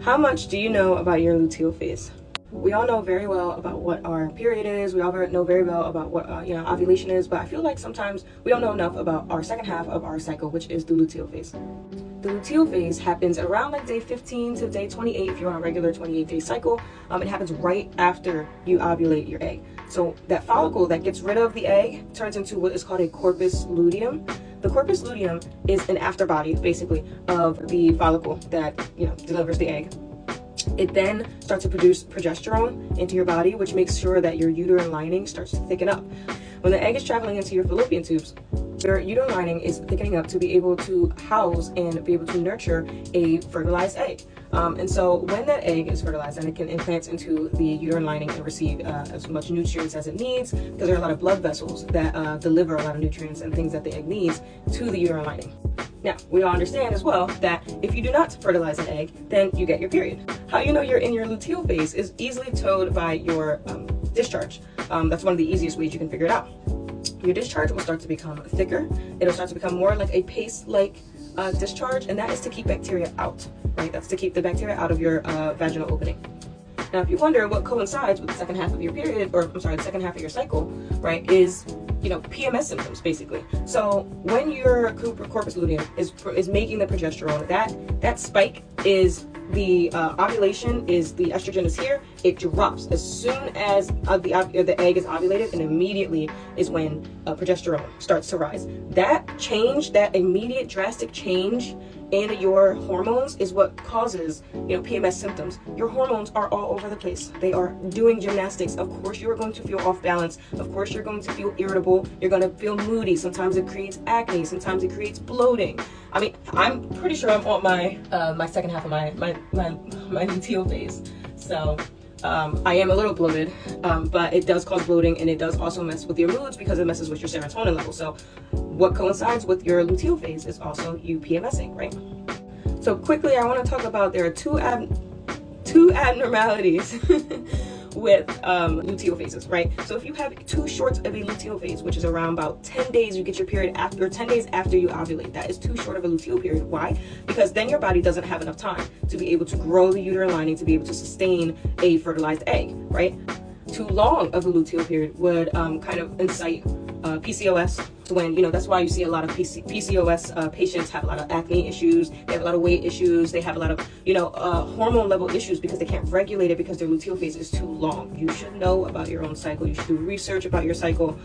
How much do you know about your luteal phase? We all know very well about what our period is. We all know very well about what ovulation is, but I feel like sometimes we don't know enough about our second half of our cycle, which is the luteal phase. The luteal phase happens around like day 15 to day 28 if you're on a regular 28-day cycle. It happens right after you ovulate your egg. So that follicle that gets rid of the egg turns into what is called a corpus luteum. The corpus luteum is an afterbody, basically, of the follicle that delivers the egg. It then starts to produce progesterone into your body, which makes sure that your uterine lining starts to thicken up. When the egg is traveling into your fallopian tubes, your uterine lining is thickening up to be able to house and be able to nurture a fertilized egg. And so when that egg is fertilized and it can implant into the uterine lining and receive as much nutrients as it needs, because there are a lot of blood vessels that deliver a lot of nutrients and things that the egg needs to the uterine lining. Now, we all understand as well that if you do not fertilize an egg, then you get your period. How you know you're in your luteal phase is easily told by your discharge. That's one of the easiest ways you can figure it out. Your discharge will start to become thicker. It'll start to become more like a paste-like discharge, and that is to keep bacteria out, right? That's to keep the bacteria out of your vaginal opening. Now, if you wonder what coincides with the second half of your period, or I'm sorry, the second half of your cycle, right, is PMS symptoms, basically. So when your corpus luteum is making the progesterone, that spike is the ovulation, is the estrogen is here, it drops as soon as the egg is ovulated, and immediately is when progesterone starts to rise. That change, that immediate drastic change in your hormones is what causes PMS symptoms. Your hormones are all over the place. They are doing gymnastics. Of course you are going to feel off balance. Of course you're going to feel irritable. You're going to feel moody. Sometimes it creates acne. Sometimes it creates bloating. I mean, I'm pretty sure I'm on my second half of my luteal phase. So I am a little bloated, but it does cause bloating, and it does also mess with your moods because it messes with your serotonin level. So what coincides with your luteal phase is also you PMSing, right? So quickly, I want to talk about there are two abnormalities with luteal phases, right? So if you have too short of a luteal phase, which is around about 10 days, you get your period after, or 10 days after you ovulate. That is too short of a luteal period. Why? Because then your body doesn't have enough time to be able to grow the uterine lining to be able to sustain a fertilized egg, right? Too long of a luteal period would kind of incite PCOS, when that's why you see a lot of PCOS patients have a lot of acne issues, they have a lot of weight issues, they have a lot of hormone level issues because they can't regulate it because their luteal phase is too long. You should know about your own cycle. You should do research about your cycle.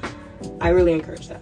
I really encourage that.